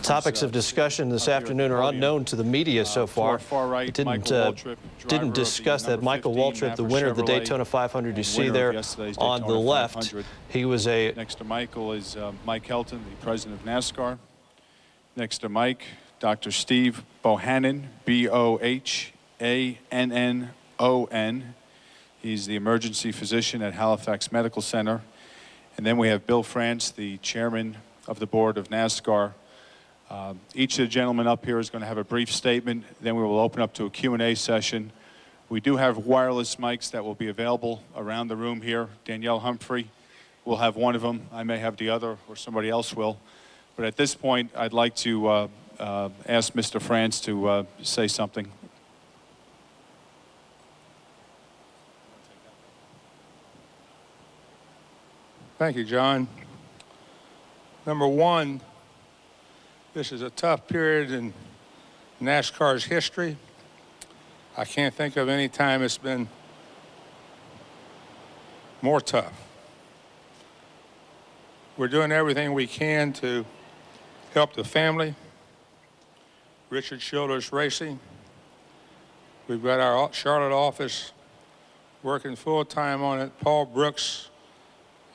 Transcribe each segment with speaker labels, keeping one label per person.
Speaker 1: Topics of discussion this afternoon are unknown to the media so far. It didn't discuss that Michael Waltrip, the winner of the Daytona 500, you see there on the left. He was a...
Speaker 2: Next to Michael is Mike Helton, the president of NASCAR. Next to Mike, Dr. Steve Bohannon, B-O-H-A-N-N-O-N. He's the emergency physician at Halifax Medical Center. And then we have Bill France, the chairman of the board of NASCAR. Each of the gentlemen up here is going to have a brief statement. Then we will open up to a Q&A session. We do have wireless mics that will be available around the room here. Danielle Humphrey will have one of them. I may have the other, or somebody else will. But at this point, I'd like to ask Mr. France to say something.
Speaker 3: Thank you, John. Number one, this is a tough period in NASCAR's history. I can't think of any time it's been more tough. We're doing everything we can to help the family. Richard Childress Racing. We've got our Charlotte office working full-time on it. Paul Brooks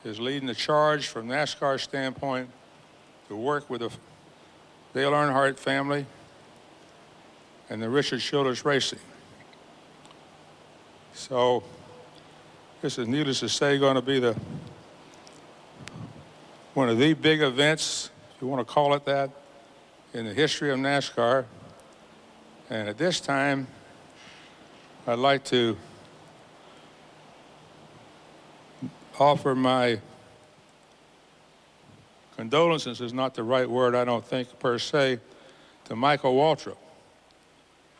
Speaker 3: is leading the charge from NASCAR standpoint to work with the Dale Earnhardt family and the Richard Childress Racing. So this is, needless to say, going to be one of the big events, if you want to call it that, in the history of NASCAR. And at this time, I'd like to offer my condolences, is not the right word, I don't think, per se, to Michael Waltrip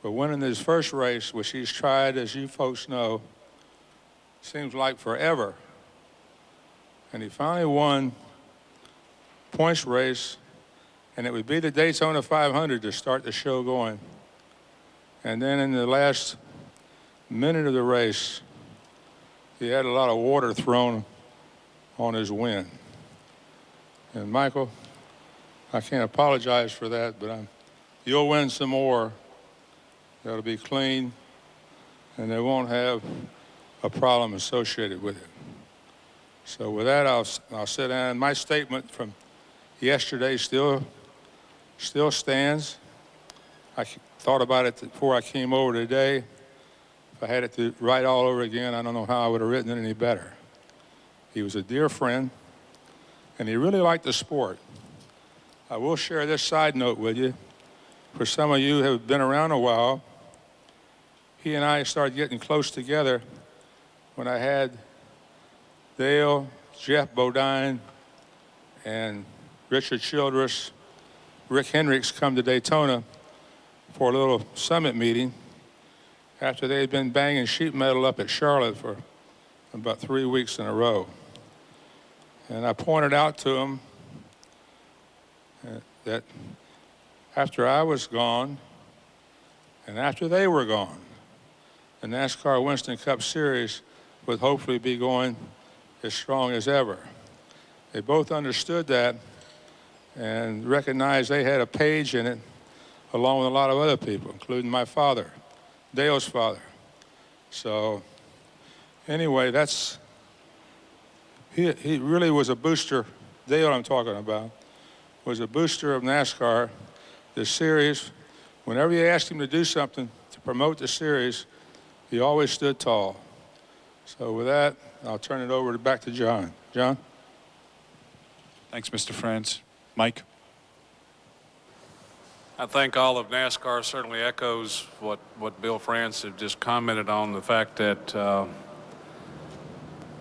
Speaker 3: for winning his first race, which he's tried, as you folks know, seems like forever. And he finally won points race, and it would be the Daytona 500 to start the show going. And then in the last minute of the race, he had a lot of water thrown on his win. And Michael, I can't apologize for that, but you'll win some more. That'll be clean, and they won't have a problem associated with it. So with that, I'll sit down. My statement from yesterday still stands. I thought about it before I came over today. If I had it to write all over again, I don't know how I would have written it any better. He was a dear friend, and he really liked the sport. I will share this side note with you. For some of you who have been around a while, he and I started getting close together when I had Dale, Jeff Bodine, and Richard Childress, Rick Hendricks come to Daytona for a little summit meeting after they had been banging sheet metal up at Charlotte for about 3 weeks in a row. And I pointed out to them that after I was gone and after they were gone, the NASCAR Winston Cup Series would hopefully be going as strong as ever. They both understood that and recognized they had a page in it, along with a lot of other people, including my father, Dale's father. So anyway, he really was a booster. Dale, I'm talking about, was a booster of NASCAR. The series, whenever you asked him to do something to promote the series, he always stood tall. So with that, I'll turn it over back to John. John?
Speaker 2: Thanks, Mr. France. Mike?
Speaker 4: I think all of NASCAR certainly echoes what Bill France had just commented on, the fact that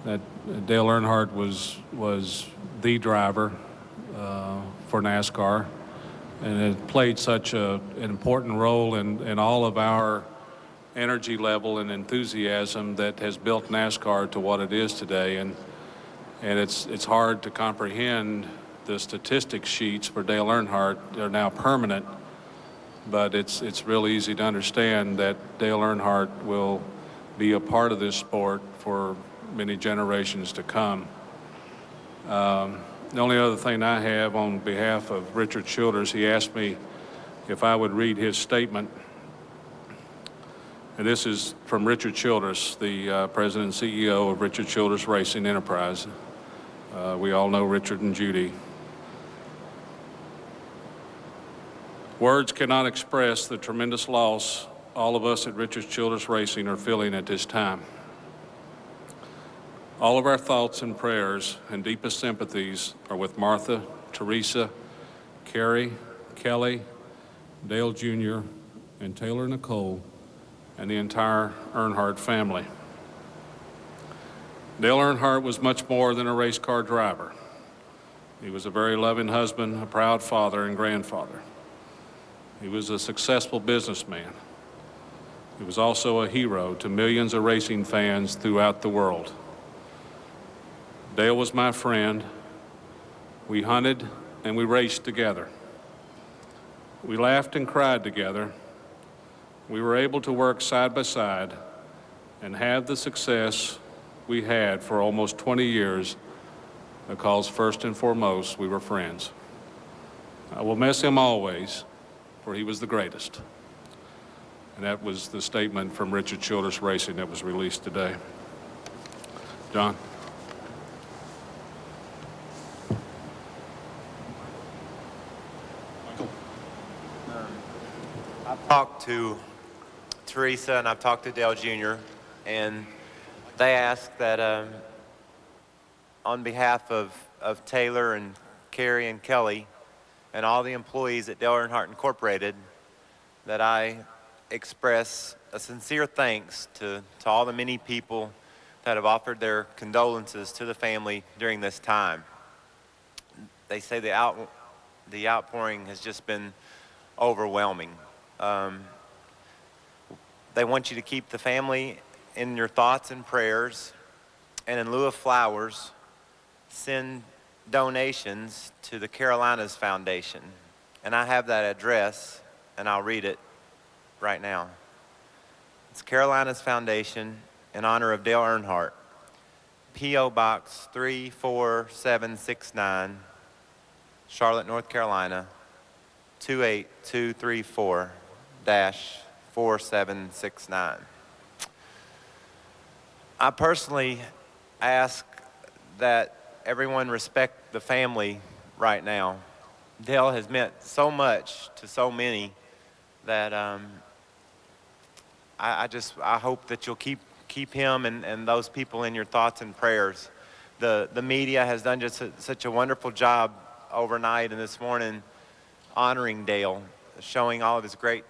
Speaker 4: that Dale Earnhardt was the driver for NASCAR, and it played such an important role in all of our energy level and enthusiasm that has built NASCAR to what it is today. And it's hard to comprehend the statistics sheets for Dale Earnhardt. They're now permanent, but it's real easy to understand that Dale Earnhardt will be a part of this sport for many generations to come. The only other thing I have on behalf of Richard Childress, he asked me if I would read his statement. And this is from Richard Childress, the president and CEO of Richard Childress Racing Enterprise. We all know Richard and Judy. Words cannot express the tremendous loss all of us at Richard Childress Racing are feeling at this time. All of our thoughts and prayers and deepest sympathies are with Martha, Teresa, Carrie, Kelly, Dale Jr., and Taylor Nicole, and the entire Earnhardt family. Dale Earnhardt was much more than a race car driver. He was a very loving husband, a proud father and grandfather. He was a successful businessman. He was also a hero to millions of racing fans throughout the world. Dale was my friend. We hunted and we raced together. We laughed and cried together. We were able to work side by side and have the success we had for almost 20 years because first and foremost, we were friends. I will miss him always, for he was the greatest. And that was the statement from Richard Childress Racing that was released today. John?
Speaker 2: Michael?
Speaker 5: I've talked to Teresa and I've talked to Dale Jr., and they asked that on behalf of Taylor and Carrie and Kelly and all the employees at Dale Earnhardt Incorporated, that I express a sincere thanks to all the many people that have offered their condolences to the family during this time. They say the outpouring has just been overwhelming. They want you to keep the family in your thoughts and prayers, and in lieu of flowers, send donations to the Carolinas Foundation. And I have that address, and I'll read it right now. It's Carolinas Foundation in honor of Dale Earnhardt, P.O. Box 34769, Charlotte, North Carolina, 28234-4769. I personally ask that everyone respect the family right now. Dale has meant so much to so many that I hope that you'll keep him and those people in your thoughts and prayers. The media has done just such a wonderful job overnight and this morning honoring Dale, showing all of his great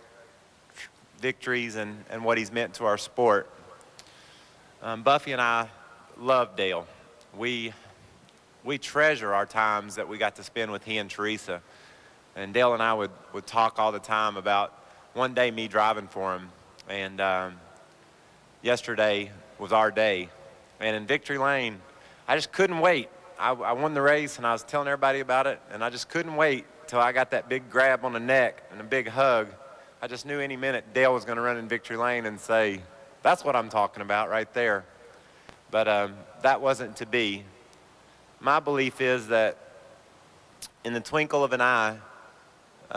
Speaker 5: victories and what he's meant to our sport. Buffy and I love Dale. We treasure our times that we got to spend with he and Teresa. And Dale and I would talk all the time about one day me driving for him. And yesterday was our day. And in Victory Lane, I just couldn't wait. I won the race and I was telling everybody about it, and I just couldn't wait till I got that big grab on the neck and a big hug. I just knew any minute Dale was going to run in Victory Lane and say, "That's what I'm talking about right there." But that wasn't to be. My belief is that in the twinkle of an eye,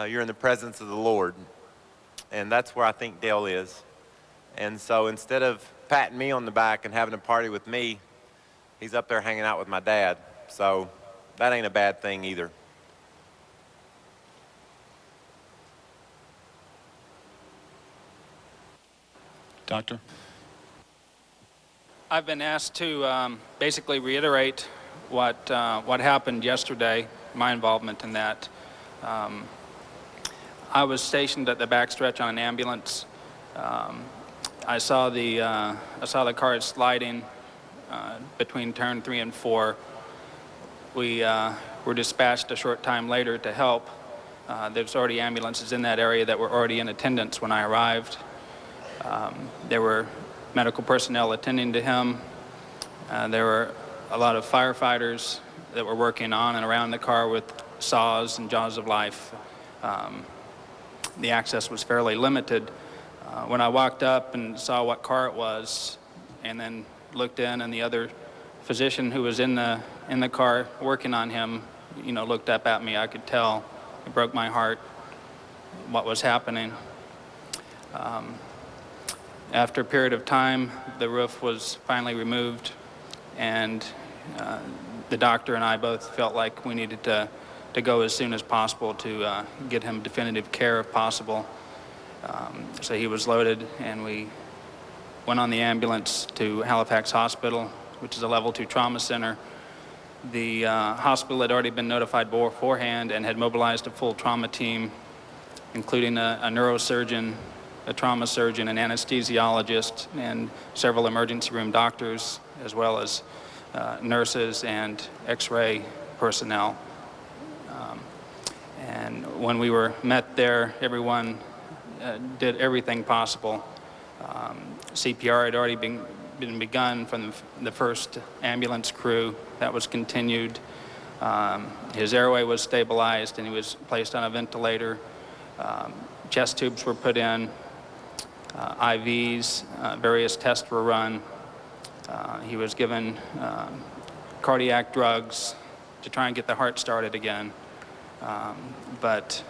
Speaker 5: you're in the presence of the Lord. And that's where I think Dale is. And so instead of patting me on the back and having a party with me, he's up there hanging out with my dad. So that ain't a bad thing either.
Speaker 2: Doctor?
Speaker 6: I've been asked to basically reiterate what happened yesterday, my involvement in that. I was stationed at the backstretch on an ambulance. I saw the car sliding between turn 3 and 4. We were dispatched a short time later to help. There's already ambulances in that area that were already in attendance when I arrived. There were medical personnel attending to him. There were a lot of firefighters that were working on and around the car with saws and jaws of life. The access was fairly limited. When I walked up and saw what car it was, and then looked in, and the other physician who was in the car working on him looked up at me, I could tell it broke my heart what was happening. After a period of time, the roof was finally removed, and the doctor and I both felt like we needed to go as soon as possible to get him definitive care if possible. So he was loaded, and we went on the ambulance to Halifax Hospital, which is a level 2 trauma center. The hospital had already been notified beforehand and had mobilized a full trauma team, including a neurosurgeon, a trauma surgeon, an anesthesiologist, and several emergency room doctors, as well as nurses and X-ray personnel. And when we were met there, everyone did everything possible. CPR had already been begun from the first ambulance crew. That was continued. His airway was stabilized, and he was placed on a ventilator. Chest tubes were put in, IVs, various tests were run. He was given cardiac drugs to try and get the heart started again. But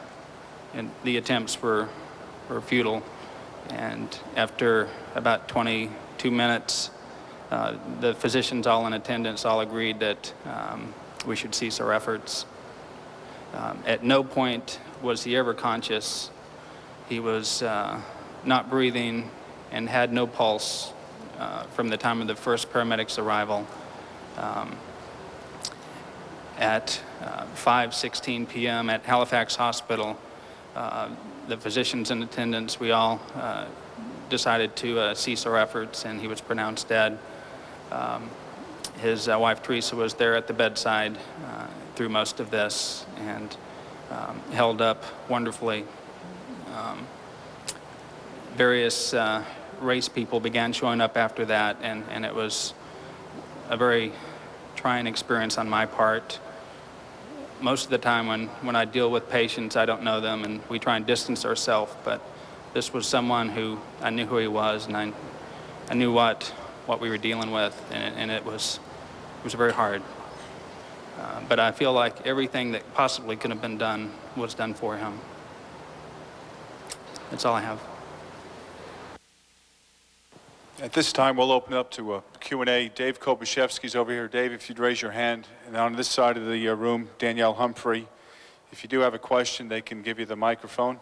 Speaker 6: the attempts were futile. And after about 22 minutes, the physicians all in attendance all agreed that we should cease our efforts. At no point was he ever conscious. He was not breathing and had no pulse from the time of the first paramedics' arrival. At 5:16 p.m. at Halifax Hospital, the physicians in attendance, we all decided to cease our efforts, and he was pronounced dead. His wife, Teresa, was there at the bedside through most of this and held up wonderfully. Various race people began showing up after that, and it was a very trying experience on my part. Most of the time when I deal with patients, I don't know them, and we try and distance ourselves, but this was someone who I knew who he was, and I knew what we were dealing with, and it was very hard. But I feel like everything that possibly could have been done was done for him. That's all I have.
Speaker 2: At this time, we'll open up to a Q&A. Dave Kobashevsky's over here. Dave, if you'd raise your hand. And on this side of the room, Danielle Humphrey. If you do have a question, they can give you the microphone.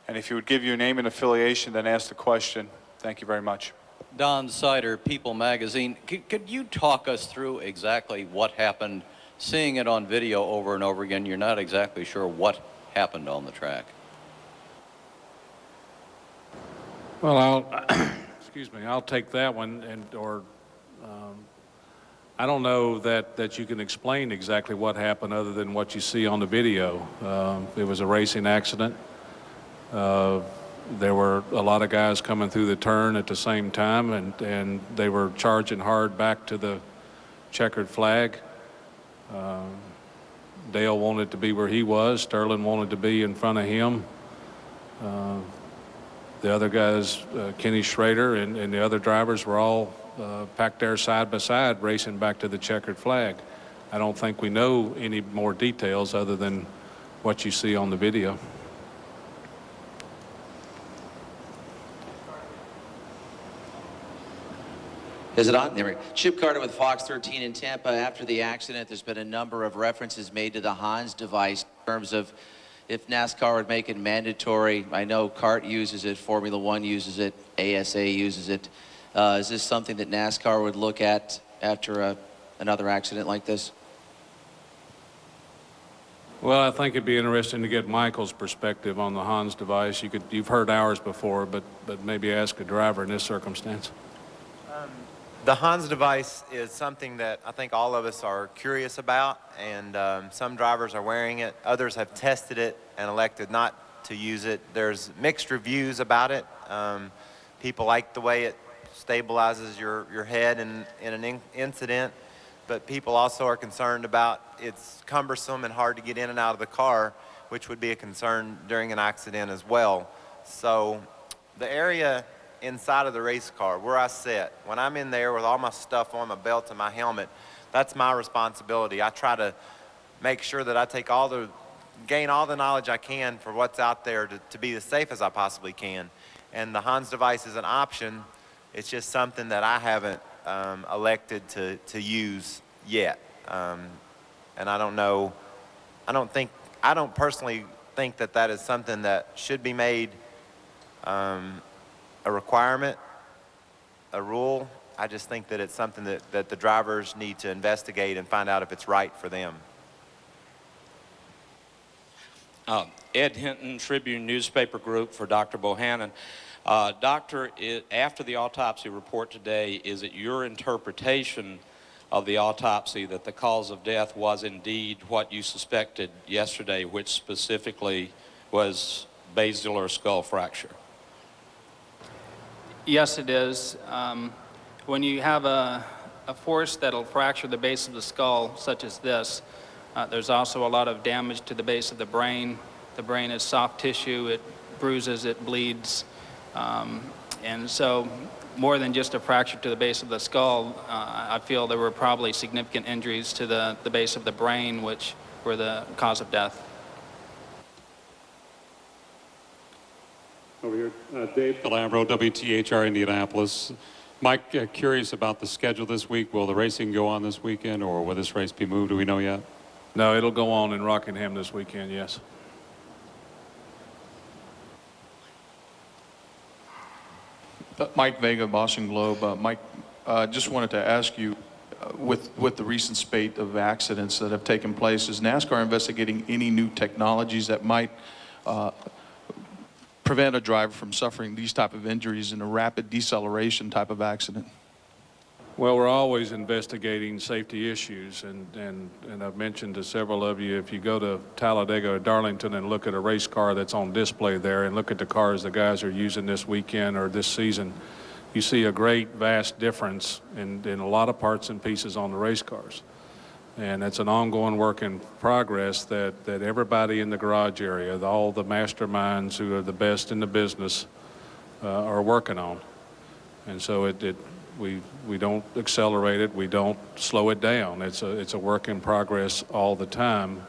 Speaker 2: And if you would give your name and affiliation, then ask the question. Thank you very much.
Speaker 7: Don Sider, People Magazine. Could you talk us through exactly what happened? Seeing it on video over and over again, you're not exactly sure what happened on the track.
Speaker 4: Well, I'll take that one, I don't know that you can explain exactly what happened other than what you see on the video. It was a racing accident. There were a lot of guys coming through the turn at the same time, and they were charging hard back to the checkered flag. Dale wanted to be where he was. Sterling wanted to be in front of him. The other guys, Kenny Schrader and the other drivers were all packed there side by side racing back to the checkered flag. I don't think we know any more details other than what you see on the video.
Speaker 8: Is it on? There we go. Chip Carter with Fox 13 in Tampa. After the accident, there's been a number of references made to the Hans device in terms of if NASCAR would make it mandatory. I know CART uses it, Formula One uses it, ASA uses it. Is this something that NASCAR would look at after another accident like this?
Speaker 4: Well, I think it'd be interesting to get Michael's perspective on the Hans device. You've heard ours before, but maybe ask a driver in this circumstance.
Speaker 5: The Hans device is something that I think all of us are curious about, and some drivers are wearing it. Others have tested it and elected not to use it. There's mixed reviews about it. People like the way it stabilizes your head in an incident, but people also are concerned about it's cumbersome and hard to get in and out of the car, which would be a concern during an accident as well. So the area inside of the race car where I sit, when I'm in there with all my stuff on, my belt and my helmet, that's my responsibility. I try to make sure that I gain all the knowledge I can for what's out there to be as safe as I possibly can. And the Hans device is an option. It's just something that I haven't elected to use yet. And I don't know, I don't personally think that is something that should be made a requirement, a rule. I just think that it's something that the drivers need to investigate and find out if it's right for them.
Speaker 9: Ed Hinton, Tribune Newspaper Group for Dr. Bohannon. Doctor, after the autopsy report today, is it your interpretation of the autopsy that the cause of death was indeed what you suspected yesterday, which specifically was basilar skull fracture?
Speaker 6: Yes, it is. When you have a force that'll fracture the base of the skull, such as this, there's also a lot of damage to the base of the brain. The brain is soft tissue. It bruises, it bleeds. And so more than just a fracture to the base of the skull, I feel there were probably significant injuries to the base of the brain, which were the cause of death.
Speaker 10: Over here, Dave Calabro, WTHR Indianapolis. Mike, curious about the schedule this week. Will the racing go on this weekend, or will this race be moved? Do we know yet?
Speaker 4: No, it'll go on in Rockingham this weekend, yes.
Speaker 11: Mike Vega, Boston Globe. Mike, just wanted to ask you, with the recent spate of accidents that have taken place, is NASCAR investigating any new technologies that might prevent a driver from suffering these type of injuries in a rapid deceleration type of accident?
Speaker 4: Well, we're always investigating safety issues, and I've mentioned to several of you, if you go to Talladega or Darlington and look at a race car that's on display there and look at the cars the guys are using this weekend or this season, you see a great, vast difference in a lot of parts and pieces on the race cars. And it's an ongoing work in progress that everybody in the garage area, all the masterminds who are the best in the business are working on. And so we don't accelerate it, we don't slow it down. It's a work in progress all the time.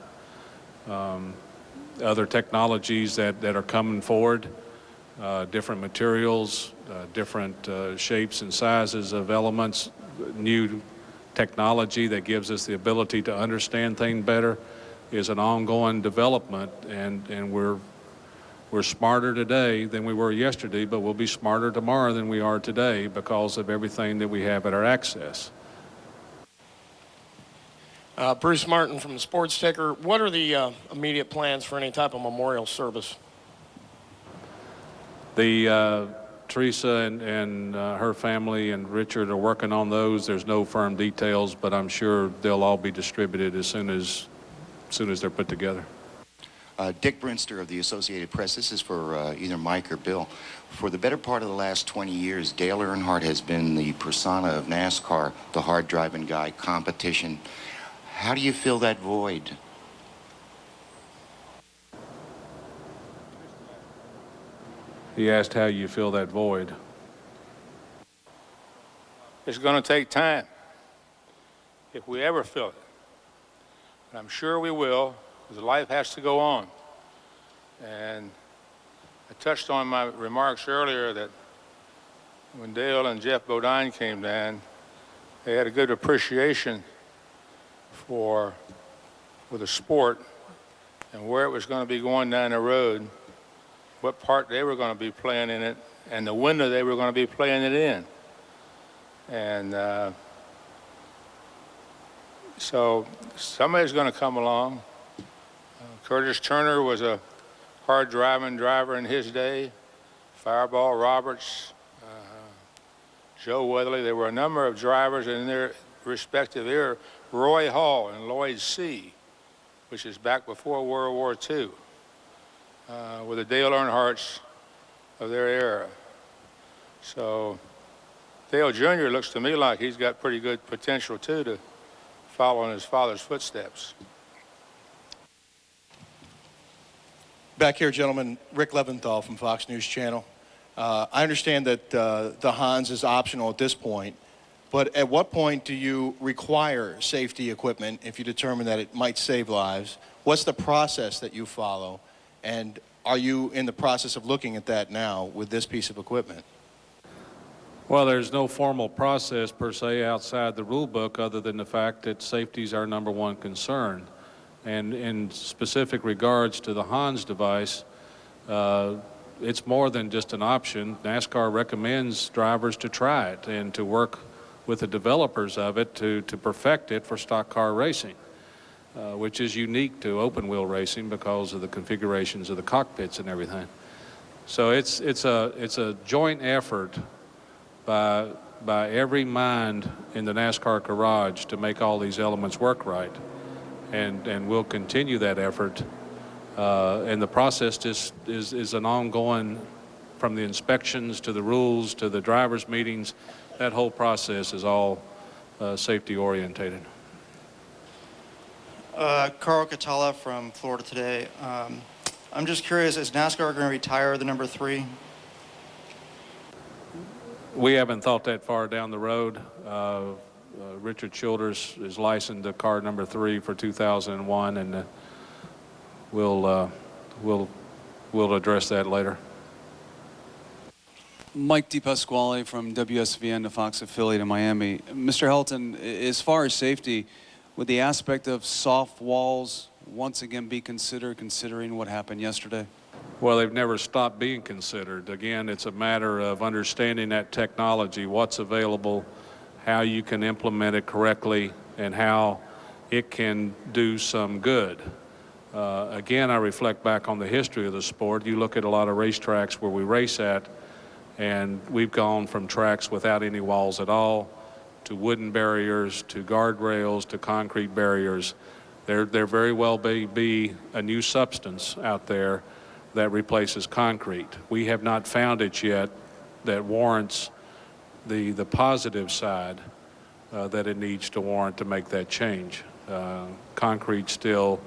Speaker 4: Other technologies that are coming forward, different materials, different shapes and sizes of elements, new technology that gives us the ability to understand things better is an ongoing development, and we're smarter today than we were yesterday, but we'll be smarter tomorrow than we are today because of everything that we have at our access.
Speaker 12: Bruce Martin from the Sports Ticker. What are the immediate plans for any type of memorial service?
Speaker 4: Teresa and her family and Richard are working on those. There's no firm details, but I'm sure they'll all be distributed as soon as they're put together.
Speaker 13: Dick Brinster of the Associated Press. This is for either Mike or Bill. For the better part of the last 20 years, Dale Earnhardt has been the persona of NASCAR, the hard-driving guy, competition. How do you fill that void?
Speaker 4: He asked how you fill that void.
Speaker 3: It's going to take time, if we ever fill it. And I'm sure we will, because life has to go on. And I touched on my remarks earlier that when Dale and Jeff Bodine came down, they had a good appreciation for the sport and where it was going to be going down the road, what part they were going to be playing in it, and the window they were going to be playing it in. And so somebody's going to come along. Curtis Turner was a hard-driving driver in his day. Fireball Roberts, Joe Weatherly. There were a number of drivers in their respective era. Roy Hall and Lloyd C., which is back before World War II. With the Dale Earnhardts of their era. So Dale Jr. looks to me like he's got pretty good potential too to follow in his father's footsteps.
Speaker 14: Back here, gentlemen, Rick Leventhal from Fox News Channel. I understand that the Hans is optional at this point. But at what point do you require safety equipment if you determine that it might save lives? What's the process that you follow? And are you in the process of looking at that now with this piece of equipment?
Speaker 4: Well, there's no formal process per se outside the rule book other than the fact that safety is our #1 concern. And in specific regards to the Hans device, it's more than just an option. NASCAR recommends drivers to try it and to work with the developers of it to perfect it for stock car racing, which is unique to open wheel racing because of the configurations of the cockpits and everything. So it's a joint effort by every mind in the NASCAR garage to make all these elements work right, and we'll continue that effort. And the process just is an ongoing, from the inspections to the rules to the drivers' meetings. That whole process is all safety orientated.
Speaker 15: Carl Catala from Florida Today. I'm just curious, is NASCAR going to retire the number 3?
Speaker 4: We haven't thought that far down the road. Richard Childers is licensed to car number 3 for 2001, and we'll address that later.
Speaker 16: Mike DePasquale from WSVN, the Fox affiliate in Miami. Mr. Helton, as far as safety, would the aspect of soft walls once again be considered, considering what happened yesterday?
Speaker 4: Well, they've never stopped being considered. Again, it's a matter of understanding that technology, what's available, how you can implement it correctly, and how it can do some good. Again, I reflect back on the history of the sport. You look at a lot of racetracks where we race at, and we've gone from tracks without any walls at all to wooden barriers to guardrails to concrete barriers. There very well may be a new substance out there that replaces concrete. We have not found it yet that warrants the positive side that it needs to warrant to make that change. Concrete's still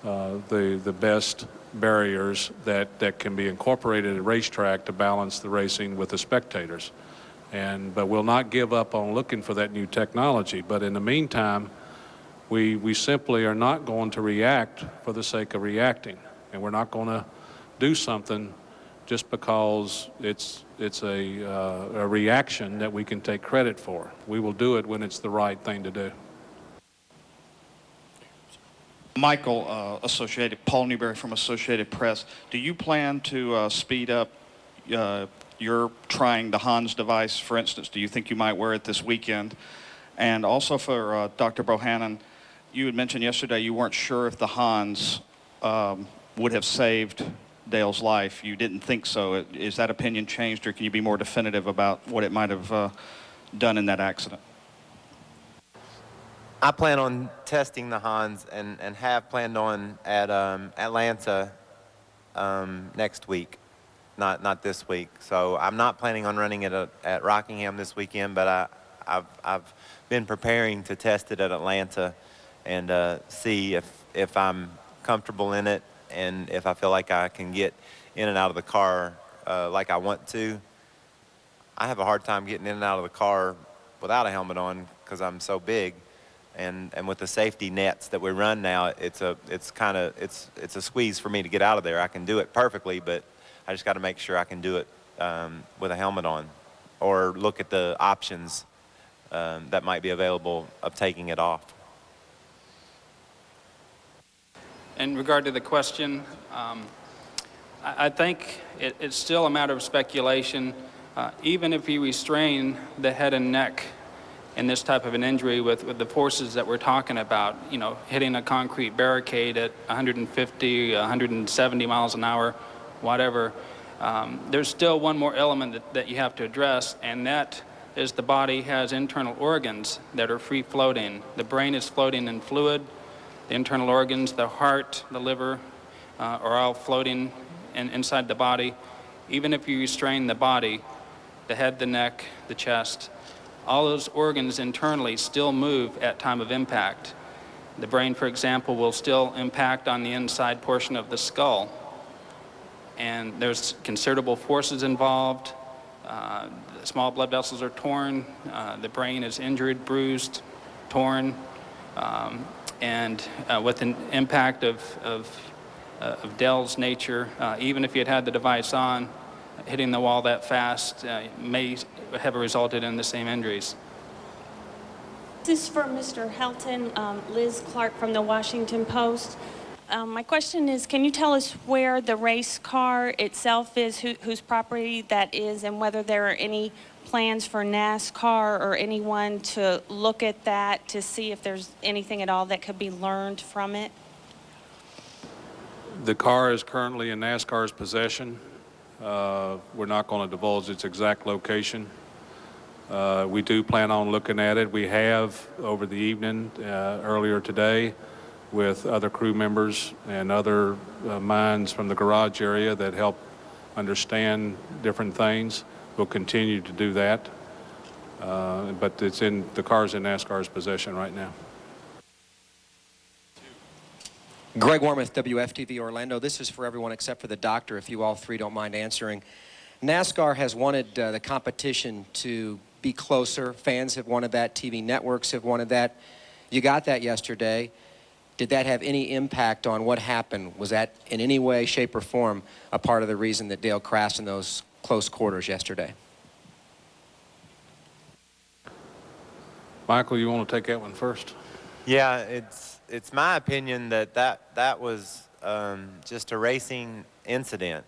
Speaker 4: the best barriers that can be incorporated at a racetrack to balance the racing with the spectators. But we'll not give up on looking for that new technology. But in the meantime, we simply are not going to react for the sake of reacting. And we're not going to do something just because it's a reaction that we can take credit for. We will do it when it's the right thing to do.
Speaker 17: Michael, Paul Newberry from Associated Press. Do you plan to speed up your trying the Hans device, for instance? Do you think you might wear it this weekend? And also for Dr. Bohannon, you had mentioned yesterday you weren't sure if the Hans would have saved Dale's life. You didn't think so. Is that opinion changed, or can you be more definitive about what it might have done in that accident?
Speaker 5: I plan on testing the Hans and have planned on at Atlanta next week, not this week. So I'm not planning on running it at Rockingham this weekend, but I've been preparing to test it at Atlanta and see if I'm comfortable in it and if I feel like I can get in and out of the car like I want to. I have a hard time getting in and out of the car without a helmet on because I'm so big. And with the safety nets that we run now, it's a squeeze for me to get out of there. I can do it perfectly, but I just got to make sure I can do it with a helmet on, or look at the options that might be available of taking it off.
Speaker 6: In regard to the question, I think it's still a matter of speculation. Even if you restrain the head and neck in this type of an injury with the forces that we're talking about, you know, hitting a concrete barricade at 150, 170 miles an hour, whatever, there's still one more element that you have to address, and that is the body has internal organs that are free floating. The brain is floating in fluid. The internal organs, the heart, the liver, are all floating inside the body. Even if you restrain the body, the head, the neck, the chest, all those organs internally still move at time of impact. The brain, for example, will still impact on the inside portion of the skull. And there's considerable forces involved. The small blood vessels are torn. The brain is injured, bruised, torn. And with an impact of Dale's nature, even if he had had the device on, hitting the wall that fast may have resulted in the same injuries.
Speaker 18: This is for Mr. Helton. Liz Clark from the Washington Post. My question is, can you tell us where the race car itself is, whose property that is, and whether there are any plans for NASCAR or anyone to look at that to see if there's anything at all that could be learned from it?
Speaker 4: The car is currently in NASCAR's possession. We're not going to divulge its exact location. We do plan on looking at it. We have over the evening, earlier today, with other crew members and other minds from the garage area that help understand different things. We'll continue to do that, but the car's in NASCAR's possession right now.
Speaker 19: Greg Warmouth, WFTV Orlando. This is for everyone except for the doctor, if you all three don't mind answering. NASCAR has wanted the competition to be closer. Fans have wanted that. TV networks have wanted that. You got that yesterday. Did that have any impact on what happened? Was that in any way, shape, or form a part of the reason that Dale crashed in those close quarters yesterday?
Speaker 4: Michael, you want to take that one first?
Speaker 5: Yeah, it's my opinion that was just a racing incident.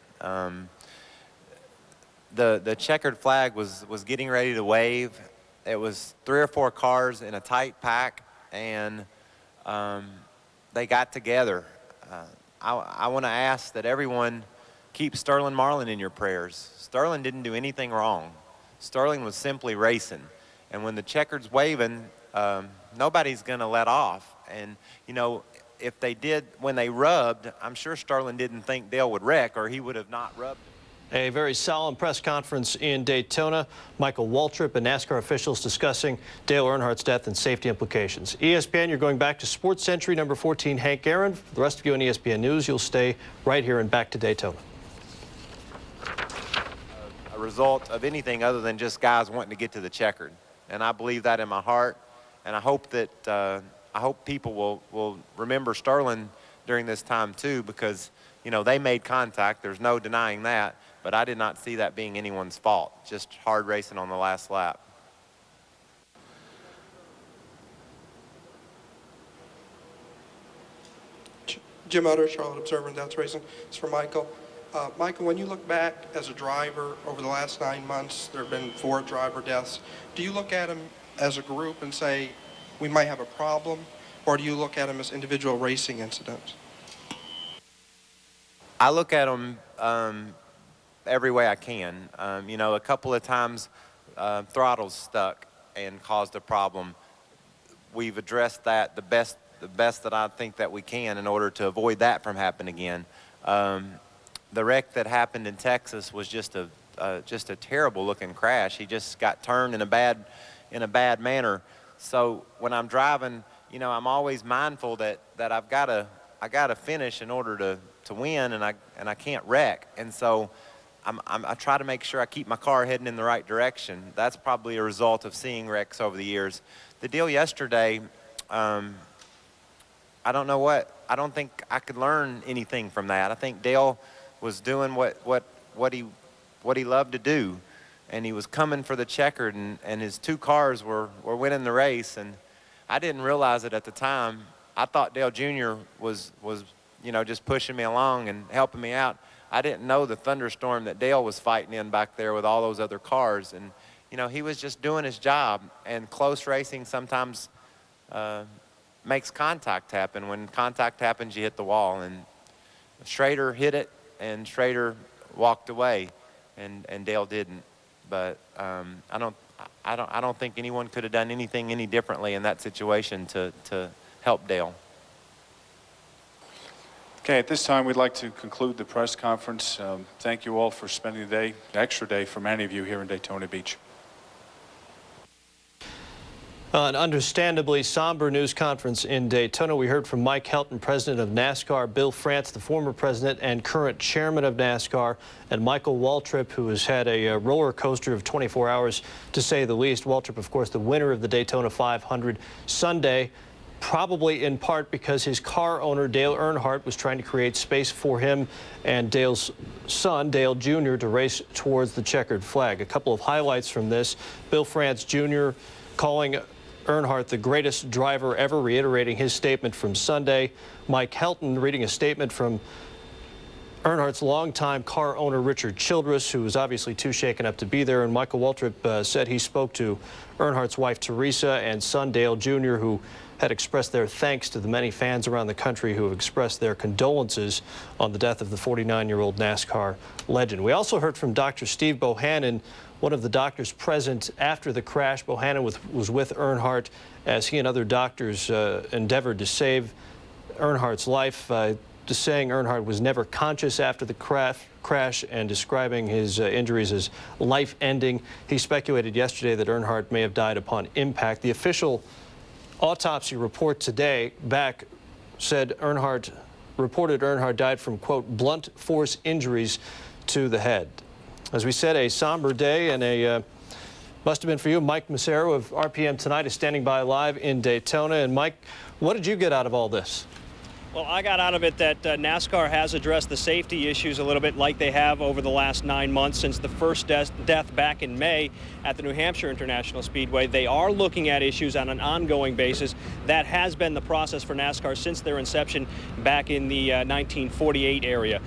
Speaker 5: The checkered flag was getting ready to wave. It was 3 or 4 cars in a tight pack, and they got together. I want to ask that everyone keep Sterling Marlin in your prayers. Sterling didn't do anything wrong. Sterling was simply racing. And when the checkered's waving, nobody's going to let off. And, you know, if they did, when they rubbed, I'm sure Sterling didn't think Dale would wreck, or he would have not rubbed him.
Speaker 1: A very solemn press conference in Daytona. Michael Waltrip and NASCAR officials discussing Dale Earnhardt's death and safety implications. ESPN, you're going back to Sports Century, number 14, Hank Aaron. For the rest of you on ESPN News, you'll stay right here and back to Daytona.
Speaker 5: A result of anything other than just guys wanting to get to the checkered. And I believe that in my heart. And I hope that I hope people will remember Sterling during this time too, because, you know, they made contact. There's no denying that. But I did not see that being anyone's fault, just hard racing on the last lap.
Speaker 20: Jim Utter, Charlotte Observer and Doubts Racing. It's for Michael. Michael, when you look back as a driver over the last 9 months, there have been 4 driver deaths. Do you look at them as a group and say, we might have a problem, or do you look at them as individual racing incidents?
Speaker 5: I look at them every way I can. You know, a couple of times throttle's stuck and caused a problem. We've addressed that the best that I think that we can in order to avoid that from happening again. The wreck that happened in Texas was just a terrible looking crash. He just got turned in a bad manner. So when I'm driving, you know, I'm always mindful that I gotta finish in order to win, and I can't wreck. And so I try to make sure I keep my car heading in the right direction. That's probably a result of seeing wrecks over the years. The deal yesterday, I don't know I don't think I could learn anything from that. I think Dale was doing what he loved to do, and he was coming for the checkered, and his 2 cars were winning the race, and I didn't realize it at the time. I thought Dale Jr. was you know, just pushing me along and helping me out. I didn't know the thunderstorm that Dale was fighting in back there with all those other cars, and you know, he was just doing his job. And close racing sometimes makes contact happen. When contact happens, you hit the wall, and Schrader hit it, and Schrader walked away, and Dale didn't. But I don't think anyone could have done anything any differently in that situation to help Dale.
Speaker 2: Okay, at this time, we'd like to conclude the press conference. Thank you all for spending the day, extra day for many of you here in Daytona Beach.
Speaker 1: An understandably somber news conference in Daytona. We heard from Mike Helton, president of NASCAR, Bill France, the former president and current chairman of NASCAR, and Michael Waltrip, who has had a roller coaster of 24 hours, to say the least. Waltrip, of course, the winner of the Daytona 500 Sunday, probably in part because his car owner, Dale Earnhardt, was trying to create space for him and Dale's son, Dale Jr., to race towards the checkered flag. A couple of highlights from this. Bill France Jr. calling Earnhardt the greatest driver ever, reiterating his statement from Sunday. Mike Helton reading a statement from Earnhardt's longtime car owner, Richard Childress, who was obviously too shaken up to be there. And Michael Waltrip said he spoke to Earnhardt's wife, Teresa, and son, Dale Jr., who had expressed their thanks to the many fans around the country who have expressed their condolences on the death of the 49-year-old NASCAR legend. We also heard from Dr. Steve Bohannon, one of the doctors present after the crash. Bohannon was with Earnhardt as he and other doctors endeavored to save Earnhardt's life, just saying Earnhardt was never conscious after the crash and describing his injuries as life-ending. He speculated yesterday that Earnhardt may have died upon impact. The official autopsy report today said reported Earnhardt died from, quote, blunt force injuries to the head. As we said, a somber day, and must have been for you. Mike Massaro of RPM Tonight is standing by live in Daytona. And Mike, what did you get out of all this?
Speaker 21: Well, I got out of it that NASCAR has addressed the safety issues a little bit like they have over the last 9 months since the first death back in May at the New Hampshire International Speedway. They are looking at issues on an ongoing basis. That has been the process for NASCAR since their inception back in the 1948 area.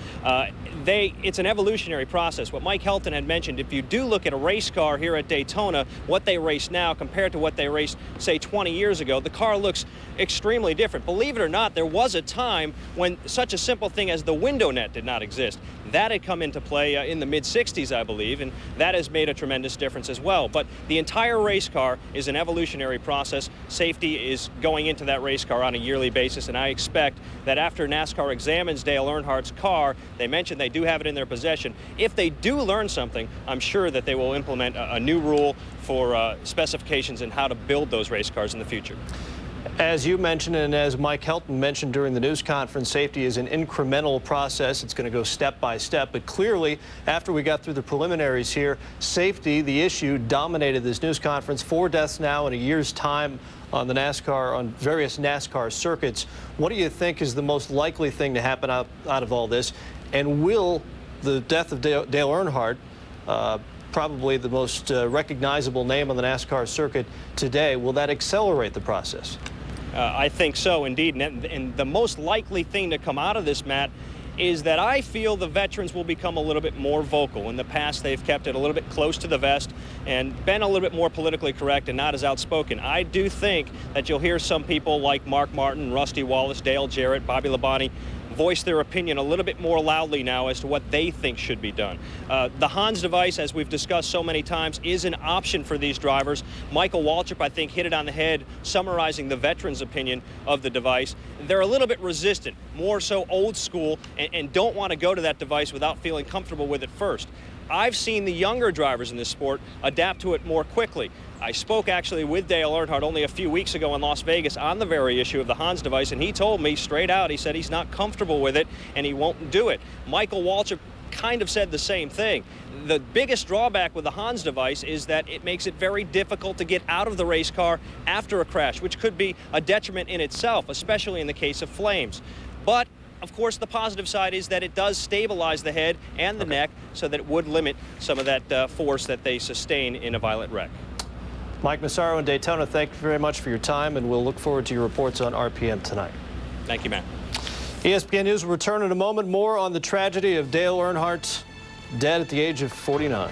Speaker 21: It's an evolutionary process. What Mike Helton had mentioned, if you do look at a race car here at Daytona, what they race now compared to what they raced, say, 20 years ago, the car looks extremely different. Believe it or not, there was a time when such a simple thing as the window net did not exist. That had come into play in the mid-'60s, I believe, and that has made a tremendous difference as well. But the entire race car is an evolutionary process. Safety is going into that race car on a yearly basis, and I expect that after NASCAR examines Dale Earnhardt's car, they mentioned they do have it in their possession. If they do learn something, I'm sure that they will implement a new rule for specifications and how to build those race cars in the future.
Speaker 1: As you mentioned, and as Mike Helton mentioned during the news conference, safety is an incremental process. It's going to go step by step. But clearly, after we got through the preliminaries here, safety, the issue, dominated this news conference. 4 deaths now in a year's time on various NASCAR circuits. What do you think is the most likely thing to happen out of all this? And will the death of Dale Earnhardt, probably the most recognizable name on the NASCAR circuit today, will that accelerate the process?
Speaker 21: I think so, indeed. And the most likely thing to come out of this, Matt, is that I feel the veterans will become a little bit more vocal. In the past, they've kept it a little bit close to the vest and been a little bit more politically correct and not as outspoken. I do think that you'll hear some people like Mark Martin, Rusty Wallace, Dale Jarrett, Bobby Labonte voice their opinion a little bit more loudly now as to what they think should be done. The Hans device, as we've discussed so many times, is an option for these drivers. Michael Waltrip, I think, hit it on the head, summarizing the veterans' opinion of the device. They're a little bit resistant, more so old school, and don't want to go to that device without feeling comfortable with it first. I've seen the younger drivers in this sport adapt to it more quickly. I spoke actually with Dale Earnhardt only a few weeks ago in Las Vegas on the very issue of the Hans device, and he told me straight out, he said he's not comfortable with it and he won't do it. Michael Waltrip kind of said the same thing. The biggest drawback with the Hans device is that it makes it very difficult to get out of the race car after a crash, which could be a detriment in itself, especially in the case of flames. But of course, the positive side is that it does stabilize the head and the neck so that it would limit some of that force that they sustain in a violent wreck.
Speaker 1: Mike Massaro in Daytona, thank you very much for your time, and we'll look forward to your reports on RPM Tonight.
Speaker 21: Thank you, Matt.
Speaker 1: ESPN News will return in a moment. More on the tragedy of Dale Earnhardt, dead at the age of 49.